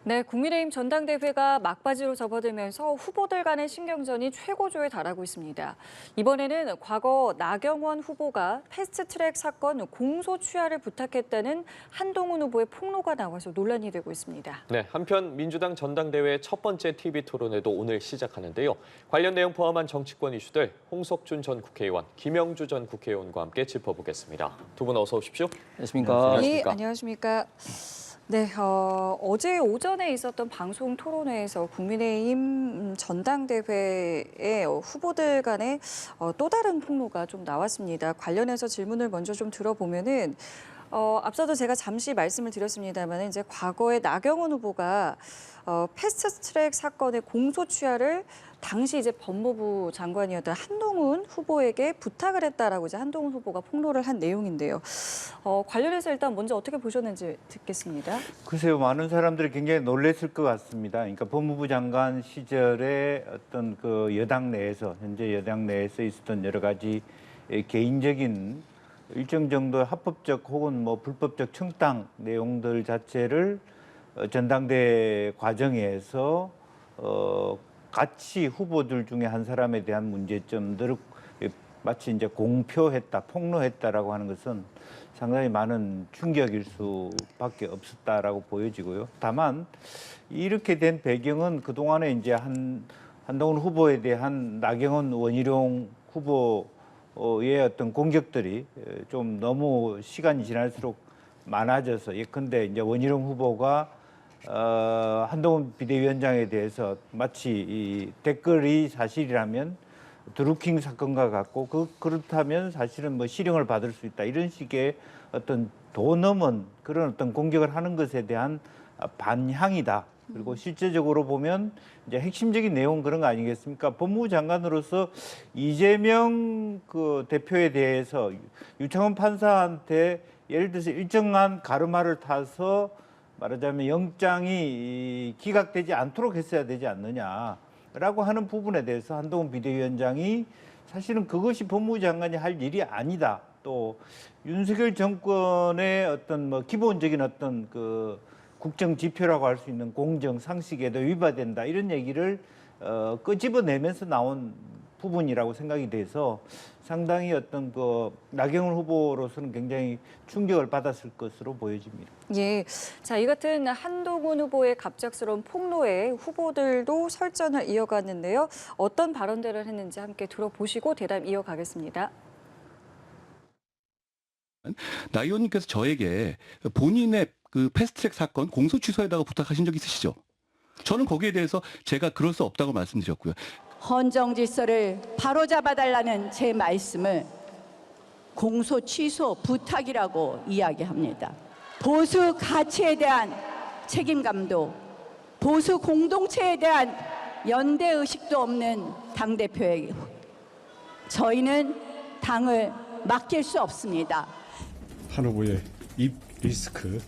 네, 국민의힘 전당대회가 막바지로 접어들면서 후보들 간의 신경전이 최고조에 달하고 있습니다. 이번에는 과거 나경원 후보가 패스트트랙 사건 공소 취하를 부탁했다는 한동훈 후보의 폭로가 나와서 논란이 되고 있습니다. 네, 한편 민주당 전당대회 첫 번째 TV 토론회도 오늘 시작하는데요. 관련 내용 포함한 정치권 이슈들 홍석준 전 국회의원, 김영주 전 국회의원과 함께 짚어보겠습니다. 두 분 어서 오십시오. 안녕하십니까. 네, 안녕하십니까. 네, 어제 오전에 있었던 방송 토론회에서 국민의힘 전당대회의 후보들 간의 또 다른 폭로가 좀 나왔습니다. 관련해서 질문을 먼저 좀 들어보면은 앞서도 제가 잠시 말씀을 드렸습니다만 이제 과거에 나경원 후보가 패스트트랙 사건의 공소 취하를 당시 이제 법무부 장관이었던 한동훈 후보에게 부탁을 했다라고 이제 한동훈 후보가 폭로를 한 내용인데요. 관련해서 일단 먼저 어떻게 보셨는지 듣겠습니다. 글쎄요, 많은 사람들이 굉장히 놀랐을 것 같습니다. 그러니까 법무부 장관 시절에 어떤 그 여당 내에서, 현재 여당 내에서 있었던 여러 가지 개인적인 일정 정도 합법적 혹은 뭐 불법적 청탁 내용들 자체를 전당대 과정에서 같이 후보들 중에 한 사람에 대한 문제점들을 마치 이제 공표했다, 폭로했다라고 하는 것은 상당히 많은 충격일 수밖에 없었다라고 보여지고요. 다만 이렇게 된 배경은 그동안에 이제 한동훈 후보에 대한 나경원, 원희룡 후보의 어떤 공격들이 좀 너무 시간이 지날수록 많아져서 예컨대 이제 원희룡 후보가 한동훈 비대위원장에 대해서 마치 이 댓글이 사실이라면 드루킹 사건과 같고 그렇다면 사실은 뭐 실형을 받을 수 있다 이런 식의 어떤 도 넘은 그런 어떤 공격을 하는 것에 대한 반향이다. 그리고 실제적으로 보면 이제 핵심적인 내용 그런 거 아니겠습니까? 법무부 장관으로서 이재명 그 대표에 대해서 유창훈 판사한테 예를 들어서 일정한 가르마를 타서 말하자면 영장이 기각되지 않도록 했어야 되지 않느냐라고 하는 부분에 대해서 한동훈 비대위원장이 사실은 그것이 법무부 장관이 할 일이 아니다. 또 윤석열 정권의 어떤 뭐 기본적인 어떤 그 국정 지표라고 할 수 있는 공정 상식에도 위반된다 이런 얘기를 끄집어내면서 나온 부분이라고 생각이 돼서 상당히 어떤 그 나경원 후보로서는 굉장히 충격을 받았을 것으로 보여집니다. 예, 자, 이 같은 한동훈 후보의 갑작스러운 폭로에 후보들도 설전을 이어갔는데요. 어떤 발언들을 했는지 함께 들어보시고 대담 이어가겠습니다. 나 의원님께서 저에게 본인의 그 패스트트랙 사건 공소 취소에다가 부탁하신 적 있으시죠? 저는 거기에 대해서 제가 그럴 수 없다고 말씀드렸고요. 헌정 질서를 바로잡아달라는 제 말씀을 공소 취소 부탁이라고 이야기합니다. 보수 가치에 대한 책임감도 보수 공동체에 대한 연대의식도 없는 당대표에게 저희는 당을 맡길 수 없습니다. 한 후보의 입 리스크,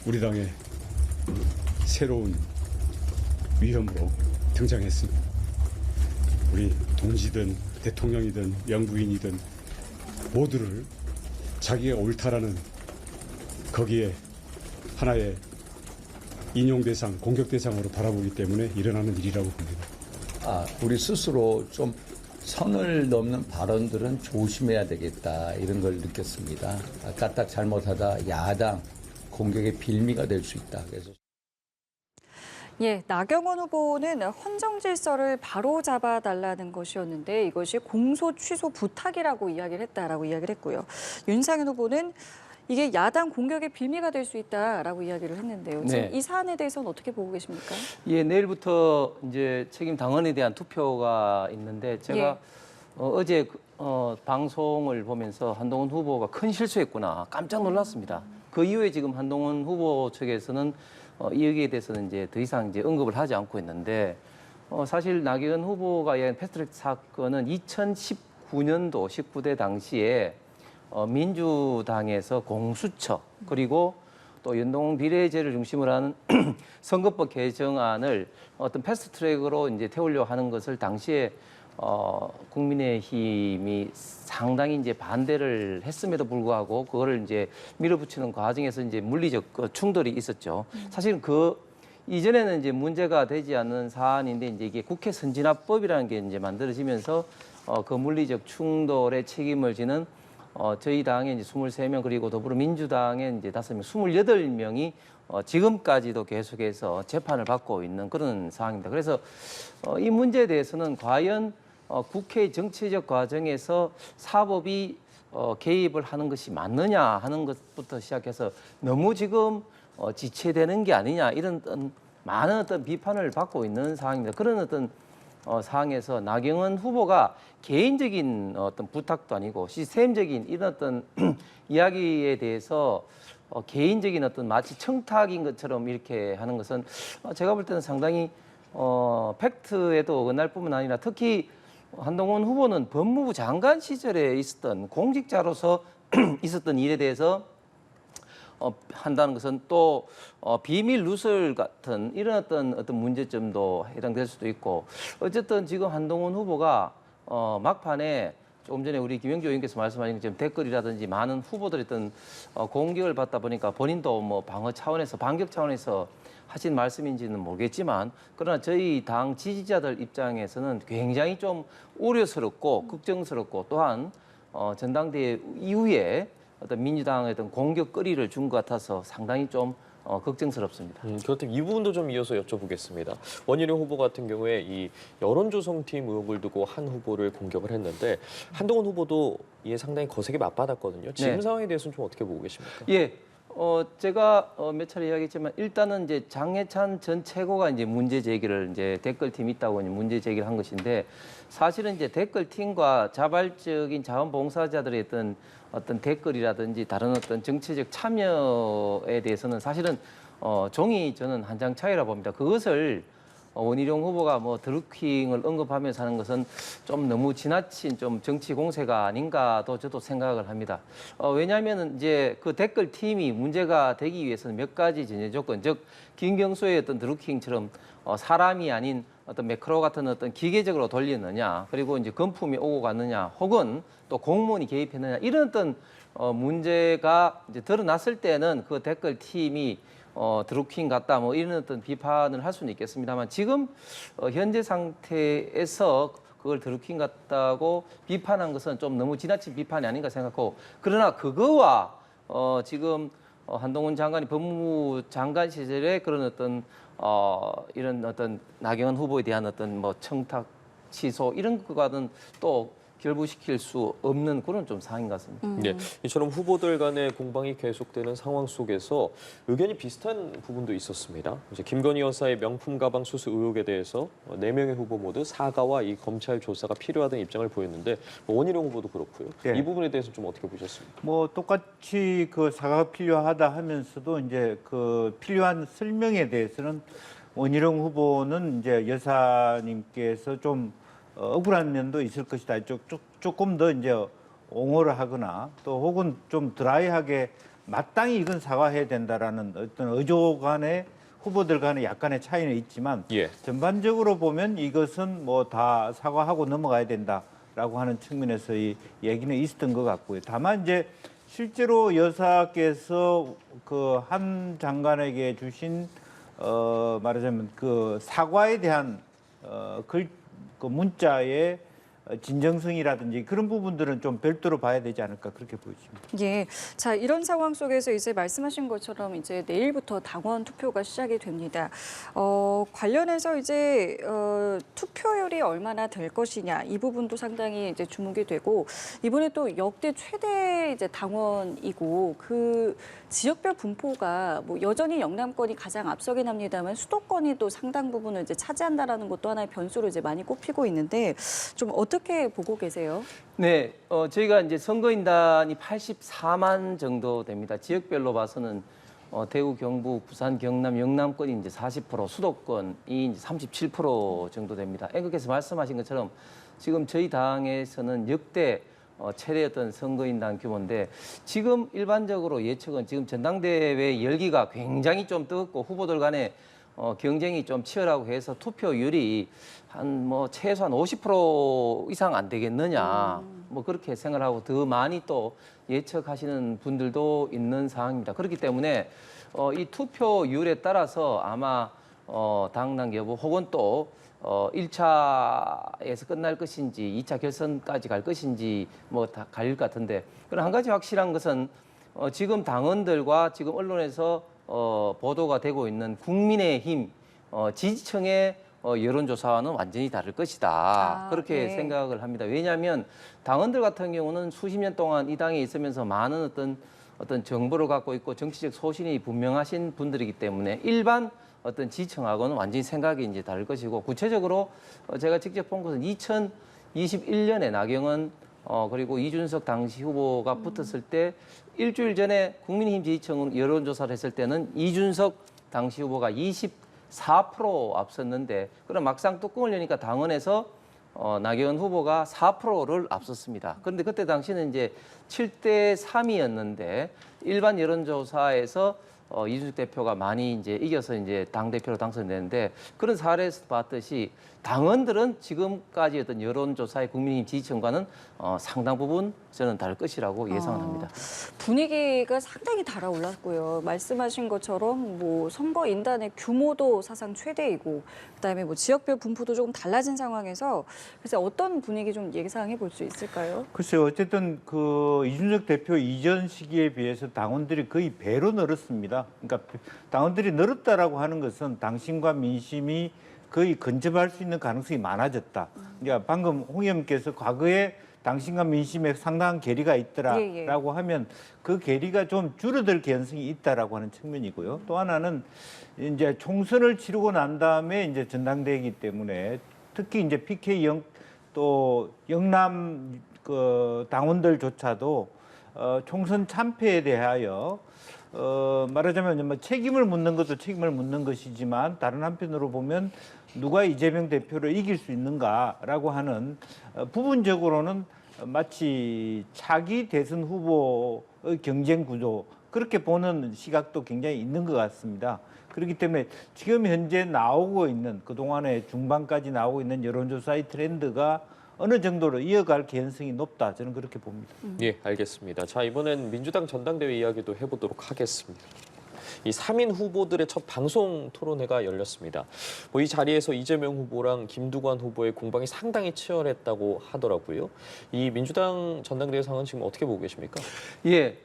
우리 당의 새로운 위험으로 등장했습니다. 우리 동지든 대통령이든 영부인이든 모두를 자기가 옳다라는 거기에 하나의 인용 대상, 공격 대상으로 바라보기 때문에 일어나는 일이라고 봅니다. 우리 스스로 좀 선을 넘는 발언들은 조심해야 되겠다 이런 걸 느꼈습니다. 까딱 잘못하다 야당 공격의 빌미가 될 수 있다. 그래서 예, 나경원 후보는 헌정 질서를 바로잡아달라는 것이었는데 이것이 공소 취소 부탁이라고 이야기를 했다라고 이야기를 했고요. 윤상현 후보는 이게 야당 공격의 빌미가 될 수 있다라고 이야기를 했는데요. 지금 이 사안에 대해서는 어떻게 보고 계십니까? 예, 내일부터 이제 책임 당원에 대한 투표가 있는데 제가 어제 방송을 보면서 한동훈 후보가 큰 실수했구나 깜짝 놀랐습니다. 그 이후에 지금 한동훈 후보 측에서는 이 여기에 대해서는 이제 더 이상 이제 언급을 하지 않고 있는데 사실 나경원 후보가 이야기한 패스트트랙 사건은 2019년도 19대 당시에 민주당에서 공수처 그리고 또 연동 비례제를 중심으로 하는 선거법 개정안을 어떤 패스트트랙으로 이제 태우려 하는 것을 당시에 국민의힘이 상당히 이제 반대를 했음에도 불구하고 그거를 이제 밀어붙이는 과정에서 이제 물리적 충돌이 있었죠. 사실은 그 이전에는 이제 문제가 되지 않는 사안인데 이제 이게 국회 선진화법이라는 게 이제 만들어지면서 그 물리적 충돌의 책임을 지는 저희 당의 이제 23명 그리고 더불어민주당의 이제 5명, 28명이 지금까지도 계속해서 재판을 받고 있는 그런 상황입니다. 그래서 이 문제에 대해서는 과연 국회 정치적 과정에서 사법이 개입을 하는 것이 맞느냐 하는 것부터 시작해서 너무 지금 지체되는 게 아니냐 이런 많은 어떤 비판을 받고 있는 상황입니다. 그런 어떤 상황에서 나경원 후보가 개인적인 어떤 부탁도 아니고 시스템적인 이런 어떤 이야기에 대해서 개인적인 어떤 마치 청탁인 것처럼 이렇게 하는 것은 제가 볼 때는 상당히 팩트에도 어긋날 뿐만 아니라 특히 한동훈 후보는 법무부 장관 시절에 있었던 공직자로서 있었던 일에 대해서 한다는 것은 또 비밀 누설 같은 이런 어떤 문제점도 해당될 수도 있고 어쨌든 지금 한동훈 후보가 막판에 조금 전에 우리 김영주 의원께서 말씀하신 것처럼 댓글이라든지 많은 후보들의 어떤 공격을 받다 보니까 본인도 뭐 방어 차원에서 반격 차원에서 하신 말씀인지는 모르겠지만 그러나 저희 당 지지자들 입장에서는 굉장히 좀 우려스럽고 걱정스럽고 또한 전당대회 이후에 어떤 민주당의 어떤 공격거리를 준 것 같아서 상당히 좀 걱정스럽습니다. 그렇다면 이 부분도 좀 이어서 여쭤보겠습니다. 원희룡 후보 같은 경우에 이 여론조성팀 의혹을 두고 한 후보를 공격을 했는데 한동훈 후보도 이에 상당히 거세게 맞받았거든요. 지금 네. 상황에 대해서는 좀 어떻게 보고 계십니까? 예, 제가 몇 차례 이야기했지만 일단은 이제 장해찬 전 최고가 이제 문제 제기를 이제 댓글팀 있다고 이제 문제 제기를 한 것인데 사실은 이제 댓글팀과 자발적인 자원봉사자들의 어떤 댓글이라든지 다른 어떤 정치적 참여에 대해서는 사실은 종이 저는 한 장 차이라 봅니다. 그것을 원희룡 후보가 뭐 드루킹을 언급하면서 하는 것은 좀 너무 지나친 좀 정치 공세가 아닌가도 저도 생각을 합니다. 왜냐하면 이제 그 댓글 팀이 문제가 되기 위해서는 몇 가지 전제 조건, 즉 김경수의 어떤 드루킹처럼 사람이 아닌 어떤 매크로 같은 어떤 기계적으로 돌리느냐, 그리고 이제 건품이 오고 갔느냐, 혹은 또 공무원이 개입했느냐 이런 어떤 문제가 이제 드러났을 때는 그 댓글 팀이 드루킹 같다 뭐 이런 어떤 비판을 할 수는 있겠습니다만 지금 현재 상태에서 그걸 드루킹 같다고 비판한 것은 좀 너무 지나친 비판이 아닌가 생각하고 그러나 그거와 지금 한동훈 장관이 법무부 장관 시절에 그런 어떤 이런 어떤 나경원 후보에 대한 어떤 뭐 청탁 취소 이런 것과는 또 결부시킬 수 없는 그런 좀 상황인 것 같습니다. 네, 이처럼 후보들 간의 공방이 계속되는 상황 속에서 의견이 비슷한 부분도 있었습니다. 이제 김건희 여사의 명품 가방 수수 의혹에 대해서 4명의 후보 모두 사과와 이 검찰 조사가 필요하다는 입장을 보였는데 원희룡 후보도 그렇고요. 네. 이 부분에 대해서 좀 어떻게 보셨습니까? 뭐 똑같이 그 사과가 필요하다 하면서도 이제 그 필요한 설명에 대해서는 원희룡 후보는 이제 여사님께서 좀 억울한 면도 있을 것이다. 조금 더 이제 옹호를 하거나 또 혹은 좀 드라이하게 마땅히 이건 사과해야 된다라는 어떤 의조 간의 후보들 간의 약간의 차이는 있지만 예. 전반적으로 보면 이것은 뭐 다 사과하고 넘어가야 된다라고 하는 측면에서 이 얘기는 있었던 것 같고요. 다만 이제 실제로 여사께서 그 한 장관에게 주신 말하자면 그 사과에 대한 그 문자의 진정성이라든지 그런 부분들은 좀 별도로 봐야 되지 않을까 그렇게 보여집니다. 예. 자, 이런 상황 속에서 이제 말씀하신 것처럼 이제 내일부터 당원 투표가 시작이 됩니다. 관련해서 이제 투표율이 얼마나 될 것이냐 이 부분도 상당히 이제 주목이 되고 이번에 또 역대 최대 이제 당원이고 그 지역별 분포가 뭐 여전히 영남권이 가장 앞서긴 합니다만 수도권이 또 상당 부분을 이제 차지한다라는 것도 하나의 변수로 이제 많이 꼽히고 있는데 좀 어떻게 보고 계세요? 네, 저희가 이제 선거인단이 84만 정도 됩니다. 지역별로 봐서는 대구, 경북, 부산, 경남, 영남권이 이제 40%, 수도권이 이제 37% 정도 됩니다. 앵커께서 말씀하신 것처럼 지금 저희 당에서는 역대 최대 어떤 선거인단 규모인데 지금 일반적으로 예측은 지금 전당대회 열기가 굉장히 좀 뜨겁고 후보들 간에 경쟁이 좀 치열하고 해서 투표율이 한 뭐 최소한 50% 이상 안 되겠느냐 뭐 그렇게 생각을 하고 더 많이 또 예측하시는 분들도 있는 상황입니다. 그렇기 때문에 이 투표율에 따라서 아마 당락 여부 혹은 또 1차에서 끝날 것인지 2차 결선까지 갈 것인지 뭐 다 갈릴 것 같은데, 그럼 한 가지 확실한 것은 지금 당원들과 지금 언론에서 보도가 되고 있는 국민의힘 지지층의 여론조사와는 완전히 다를 것이다. 그렇게 네. 생각을 합니다. 왜냐하면 당원들 같은 경우는 수십 년 동안 이 당에 있으면서 많은 어떤 정보를 갖고 있고 정치적 소신이 분명하신 분들이기 때문에 일반 어떤 지지층하고는 완전히 생각이 이제 다를 것이고, 구체적으로 제가 직접 본 것은 2021년에 나경원 그리고 이준석 당시 후보가 붙었을 때 일주일 전에 국민의힘 지지층 여론조사를 했을 때는 이준석 당시 후보가 24% 앞섰는데, 그럼 막상 뚜껑을 여니까 당원에서 나경원 후보가 4%를 앞섰습니다. 그런데 그때 당시는 이제 7대 3이었는데 일반 여론조사에서 이준석 대표가 많이 이제 이겨서 이제 당 대표로 당선됐는데, 그런 사례에서 봤듯이 당원들은 지금까지 어떤 여론조사의 국민의힘 지지층과는 상당 부분 저는 다를 것이라고 예상을 합니다. 분위기가 상당히 달아올랐고요. 말씀하신 것처럼 뭐 선거 인단의 규모도 사상 최대이고, 그다음에 뭐 지역별 분포도 조금 달라진 상황에서 그래서 어떤 분위기 좀 예상해 볼 수 있을까요? 글쎄요, 어쨌든 그 이준석 대표 이전 시기에 비해서 당원들이 거의 배로 늘었습니다. 그러니까 당원들이 늘었다라고 하는 것은 당심과 민심이 거의 근접할 수 있는 가능성이 많아졌다. 그러니까 방금 홍 의원께서 과거에 당신과 민심에 상당한 괴리가 있더라라고 하면 그 괴리가 좀 줄어들 가능성이 있다라고 하는 측면이고요. 또 하나는 이제 총선을 치르고 난 다음에 이제 전당대회이기 때문에 특히 이제 PK 또 영남 그 당원들조차도 총선 참패에 대하여 말하자면 뭐 책임을 묻는 것도 책임을 묻는 것이지만, 다른 한편으로 보면 누가 이재명 대표를 이길 수 있는가라고 하는 부분적으로는 마치 차기 대선 후보의 경쟁 구도, 그렇게 보는 시각도 굉장히 있는 것 같습니다. 그렇기 때문에 지금 현재 나오고 있는, 그동안에 중반까지 나오고 있는 여론조사의 트렌드가 어느 정도로 이어갈 가능성이 높다, 저는 그렇게 봅니다. 예, 알겠습니다. 자, 이번엔 민주당 전당대회 이야기도 해보도록 하겠습니다. 이 3인 후보들의 첫 방송 토론회가 열렸습니다. 이 자리에서 이재명 후보랑 김두관 후보의 공방이 상당히 치열했다고 하더라고요. 이 민주당 전당대회 상황은 지금 어떻게 보고 계십니까? 예,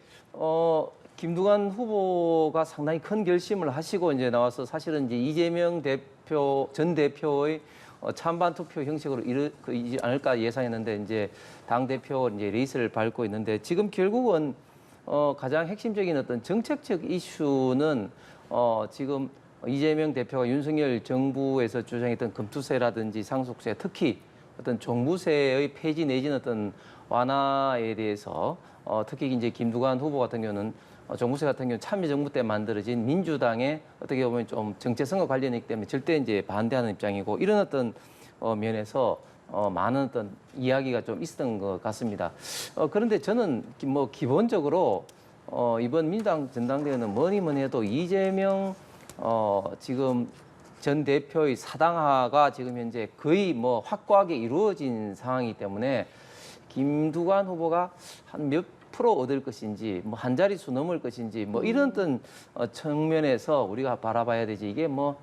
김두관 후보가 상당히 큰 결심을 하시고 이제 나와서 사실은 이제 이재명 전 대표의 찬반 투표 형식으로 이르지 않을까 예상했는데, 이제 당 대표 이제 레이스를 밟고 있는데, 지금 결국은 가장 핵심적인 어떤 정책적 이슈는 지금 이재명 대표가 윤석열 정부에서 주장했던 금투세라든지 상속세, 특히 어떤 종부세의 폐지 내지는 어떤 완화에 대해서 특히 이제 김두관 후보 같은 경우는 종부세 같은 경우 참여정부 때 만들어진 민주당의 어떻게 보면 좀 정체성과 관련이 있기 때문에 절대 이제 반대하는 입장이고, 이런 어떤 면에서 많은 어떤 이야기가 좀 있었던 것 같습니다. 그런데 저는 뭐 기본적으로 이번 민주당 전당대회는 뭐니 해도 이재명 지금 전 대표의 사당화가 지금 현재 거의 뭐 확고하게 이루어진 상황이기 때문에 김두관 후보가 한 몇 프로 얻을 것인지, 뭐 한 자릿수 넘을 것인지, 뭐 이런 어떤 측면에서 우리가 바라봐야 되지, 이게 뭐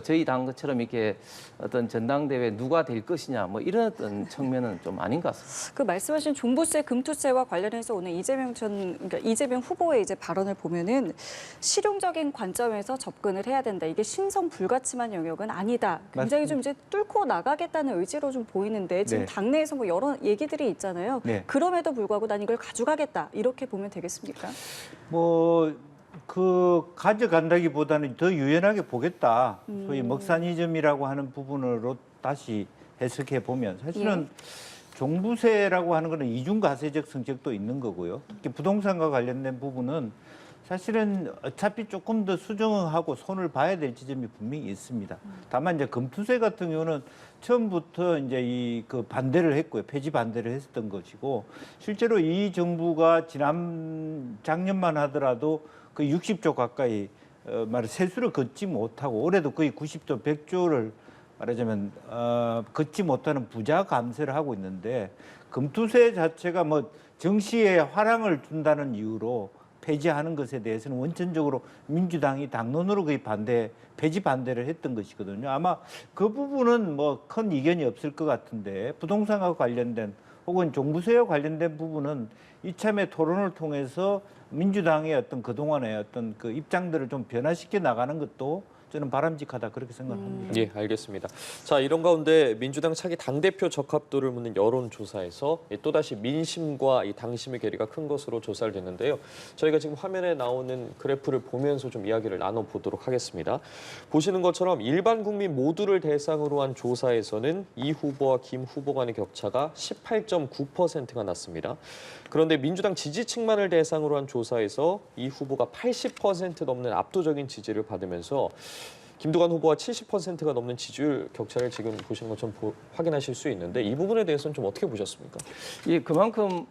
저희 당처럼 이렇게 어떤 전당대회 누가 될 것이냐, 뭐 이런 어떤 측면은 좀 아닌 것 같습니다. 그 말씀하신 종부세, 금투세와 관련해서 오늘 그러니까 이재명 후보의 이제 발언을 보면은 실용적인 관점에서 접근을 해야 된다. 이게 신성 불가침한 영역은 아니다. 굉장히 좀 이제 뚫고 나가겠다는 의지로 좀 보이는데, 지금 네. 당내에서 뭐 여러 얘기들이 있잖아요. 네. 그럼에도 불구하고 난 이걸 가져가겠다. 이렇게 보면 되겠습니까? 가져간다기보다는 더 유연하게 보겠다. 소위 먹사니즘이라고 하는 부분으로 다시 해석해 보면, 사실은 종부세라고 하는 것은 이중과세적 성격도 있는 거고요. 특히 부동산과 관련된 부분은 사실은 어차피 조금 더 수정하고 손을 봐야 될 지점이 분명히 있습니다. 다만 이제 금투세 같은 경우는 처음부터 이제 그 반대를 했고요. 폐지 반대를 했었던 것이고, 실제로 이 정부가 작년만 하더라도 거의 60조 가까이 세수를 걷지 못하고, 올해도 거의 90조, 100조를 말하자면 걷지 못하는 부자 감세를 하고 있는데, 금투세 자체가 뭐 정시에 화랑을 준다는 이유로 폐지하는 것에 대해서는 원천적으로 민주당이 당론으로 거의 폐지 반대를 했던 것이거든요. 아마 그 부분은 뭐 큰 이견이 없을 것 같은데 부동산과 관련된 혹은 종부세와 관련된 부분은 이참에 토론을 통해서 민주당의 어떤 그동안의 어떤 그 입장들을 좀 변화시켜 나가는 것도 저는 바람직하다 그렇게 생각합니다. 예, 알겠습니다. 자, 이런 가운데 민주당 차기 당대표 적합도를 묻는 여론조사에서 또다시 민심과 이 당심의 괴리가 큰 것으로 조사를 됐는데요. 저희가 지금 화면에 나오는 그래프를 보면서 좀 이야기를 나눠보도록 하겠습니다. 보시는 것처럼 일반 국민 모두를 대상으로 한 조사에서는 이 후보와 김 후보 간의 격차가 18.9%가 났습니다. 그런데 민주당 지지층만을 대상으로 한 조사에서 이 후보가 80% 넘는 압도적인 지지를 받으면서 김두관 후보와 70%가 넘는 지지율 격차를 지금 보시는 것처럼 확인하실 수 있는데 이 부분에 대해서는 좀 어떻게 보셨습니까? 예, 그만큼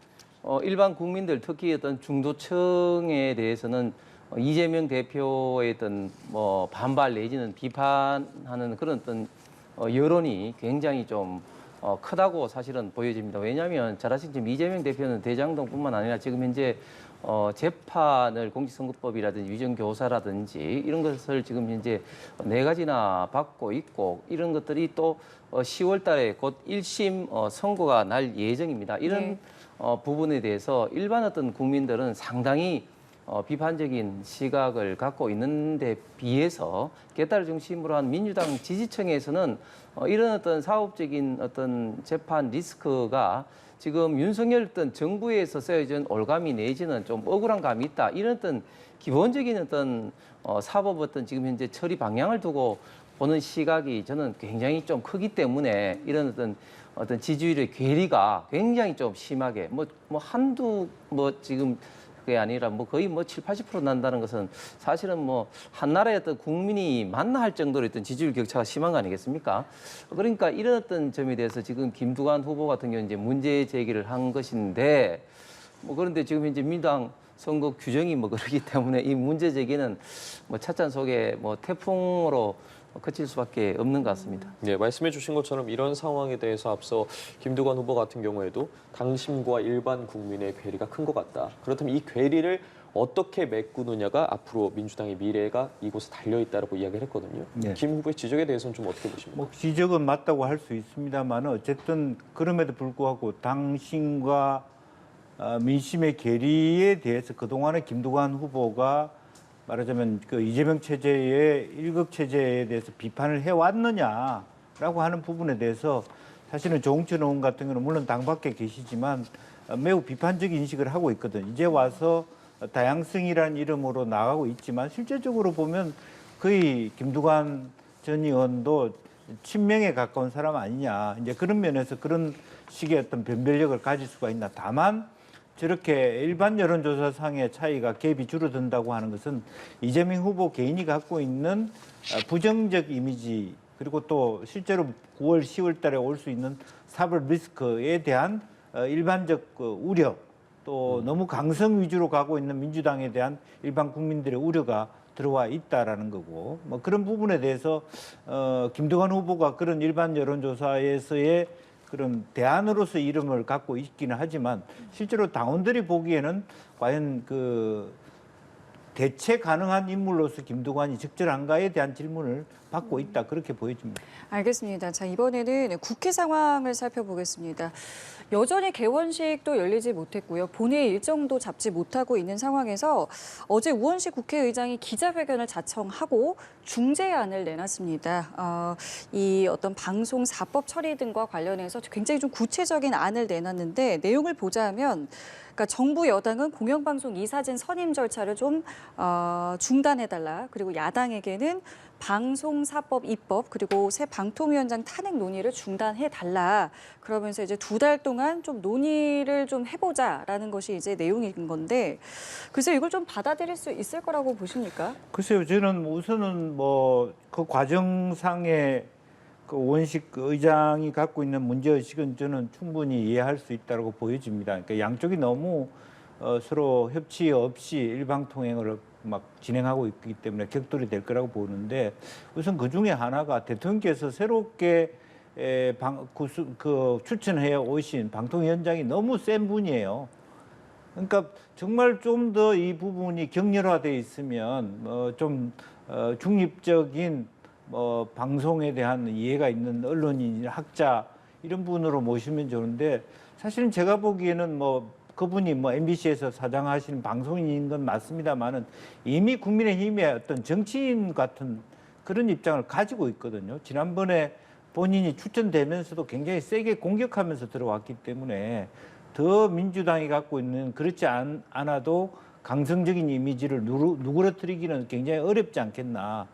일반 국민들 특히 어떤 중도층에 대해서는 이재명 대표의 어떤 뭐 반발 내지는 비판하는 그런 어떤 여론이 굉장히 좀 크다고 사실은 보여집니다. 왜냐하면 잘 아시는 지금 이재명 대표는 대장동뿐만 아니라 지금 현재 재판을 공직선거법이라든지 위정교사라든지 이런 것을 지금 현재 4가지나 받고 있고 이런 것들이 또 10월 달에 곧 1심 선고가 날 예정입니다. 이런 부분에 대해서 일반 어떤 국민들은 상당히 비판적인 시각을 갖고 있는데 비해서 개딸을 중심으로 한 민주당 지지층에서는 이런 어떤 사업적인 어떤 재판 리스크가 지금 윤석열 어떤 정부에서 쓰여진 올감이 내지는 좀 억울한 감이 있다. 이런 어떤 기본적인 어떤 사법 어떤 지금 현재 처리 방향을 두고 보는 시각이 저는 굉장히 좀 크기 때문에 이런 어떤 지지율의 괴리가 굉장히 좀 심하게 뭐 한두 지금 그게 아니라 거의 7, 80% 난다는 것은 사실은 한 나라의 어떤 국민이 맞나 할 정도로 어떤 지지율 격차가 심한 거 아니겠습니까? 그러니까 이런 어떤 점에 대해서 지금 김두관 후보 같은 경우는 이제 문제 제기를 한 것인데 그런데 지금 현재 민주당 선거 규정이 그렇기 때문에 이 문제 제기는 찻잔 속에 태풍으로 그칠 수밖에 없는 것 같습니다. 네, 말씀해 주신 것처럼 이런 상황에 대해서 앞서 김두관 후보 같은 경우에도 당심과 일반 국민의 괴리가 큰 것 같다. 그렇다면 이 괴리를 어떻게 메꾸느냐가 앞으로 민주당의 미래가 이곳에 달려있다고 이야기를 했거든요. 네. 김 후보의 지적에 대해서는 좀 어떻게 보십니까? 지적은 맞다고 할 수 있습니다만 어쨌든 그럼에도 불구하고 당심과 민심의 괴리에 대해서 그동안에 김두관 후보가 말하자면 그 이재명 체제의 일극 체제에 대해서 비판을 해왔느냐라고 하는 부분에 대해서 사실은 조홍천 의원 같은 경우는 물론 당 밖에 계시지만 매우 비판적인 인식을 하고 있거든. 이제 와서 다양성이라는 이름으로 나가고 있지만 실제적으로 보면 거의 김두관 전 의원도 친명에 가까운 사람 아니냐. 이제 그런 면에서 그런 식의 어떤 변별력을 가질 수가 있나. 다만 저렇게 일반 여론조사상의 차이가 갭이 줄어든다고 하는 것은 이재명 후보 개인이 갖고 있는 부정적 이미지 그리고 또 실제로 9월, 10월 달에 올 수 있는 사법 리스크에 대한 일반적 우려 또 너무 강성 위주로 가고 있는 민주당에 대한 일반 국민들의 우려가 들어와 있다라는 거고 그런 부분에 대해서 김두관 후보가 그런 일반 여론조사에서의 그런 대안으로서 이름을 갖고 있기는 하지만 실제로 당원들이 보기에는 과연 그 대체 가능한 인물로서 김두관이 적절한가에 대한 질문을 받고 있다 그렇게 보여집니다. 알겠습니다. 자, 이번에는 국회 상황을 살펴보겠습니다. 여전히 개원식도 열리지 못했고요. 본회의 일정도 잡지 못하고 있는 상황에서 어제 우원식 국회의장이 기자회견을 자청하고 중재안을 내놨습니다. 이 어떤 방송 4법 처리 등과 관련해서 굉장히 좀 구체적인 안을 내놨는데 내용을 보자면 그러니까 정부 여당은 공영방송 이사진 선임 절차를 좀 중단해달라. 그리고 야당에게는 방송사법 입법 그리고 새 방통위원장 탄핵 논의를 중단해달라. 그러면서 이제 2달 동안 좀 논의를 좀 해보자라는 것이 이제 내용인 건데 글쎄 이걸 좀 받아들일 수 있을 거라고 보십니까? 글쎄요, 저는 우선은 그 과정상의 그 원식 의장이 갖고 있는 문제의식은 저는 충분히 이해할 수 있다고 보여집니다. 그러니까 양쪽이 너무 서로 협치 없이 일방통행을 막 진행하고 있기 때문에 격돌이 될 거라고 보는데 우선 그 중에 하나가 대통령께서 새롭게 추천해 오신 방통위원장이 너무 센 분이에요. 그러니까 정말 좀 더 이 부분이 격렬화돼 있으면 좀 중립적인 방송에 대한 이해가 있는 언론인, 학자 이런 분으로 모시면 좋은데 사실은 제가 보기에는 그분이 MBC에서 사장하시는 방송인인 건 맞습니다만은 이미 국민의힘의 어떤 정치인 같은 그런 입장을 가지고 있거든요. 지난번에 본인이 추천되면서도 굉장히 세게 공격하면서 들어왔기 때문에 더 민주당이 갖고 있는 그렇지 않아도 강성적인 이미지를 누그러뜨리기는 굉장히 어렵지 않겠나.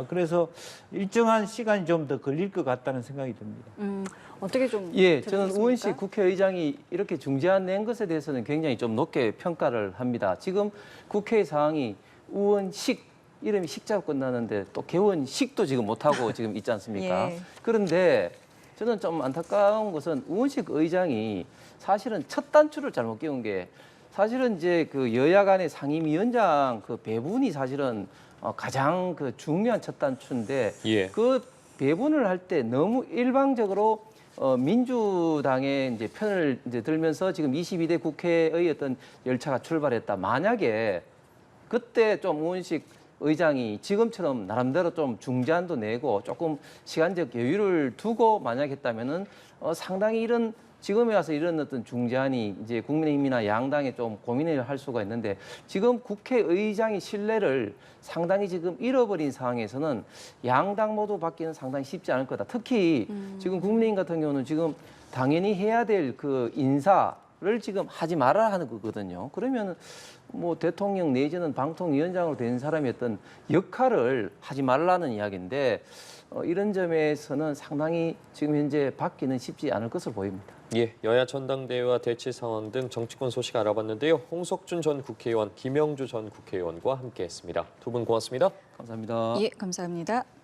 그래서 일정한 시간이 좀 더 걸릴 것 같다는 생각이 듭니다. 어떻게 좀 예, 저는 들으셨습니까? 우원식 국회의장이 이렇게 중재안 낸 것에 대해서는 굉장히 좀 높게 평가를 합니다. 지금 국회 상황이 우원식 이름이 식자로 끝나는데 또 개원식도 지금 못하고 지금 있지 않습니까? 예. 그런데 저는 좀 안타까운 것은 우원식 의장이 사실은 첫 단추를 잘못 끼운 게 사실은 이제 그 여야 간의 상임위원장 그 배분이 사실은 가장 그 중요한 첫 단추인데 예. 그 배분을 할 때 너무 일방적으로 민주당의 이제 편을 이제 들면서 지금 22대 국회의 어떤 열차가 출발했다. 만약에 그때 좀 우원식 의장이 지금처럼 나름대로 좀 중재안도 내고 조금 시간적 여유를 두고 만약 했다면은 상당히 이런 지금에 와서 이런 어떤 중재안이 이제 국민의힘이나 양당에 좀 고민을 할 수가 있는데 지금 국회의장의 신뢰를 상당히 지금 잃어버린 상황에서는 양당 모두 받기는 상당히 쉽지 않을 거다. 특히 지금 국민의힘 같은 경우는 지금 당연히 해야 될 그 인사를 지금 하지 말아야 하는 거거든요. 그러면 뭐 대통령 내지는 방통위원장으로 된 사람이 어떤 역할을 하지 말라는 이야기인데 이런 점에서는 상당히 지금 현재 받기는 쉽지 않을 것으로 보입니다. 예, 여야 전당대회와 대치 상황 등 정치권 소식 알아봤는데요. 홍석준 전 국회의원, 김영주 전 국회의원과 함께했습니다. 두 분 고맙습니다. 감사합니다. 예, 감사합니다.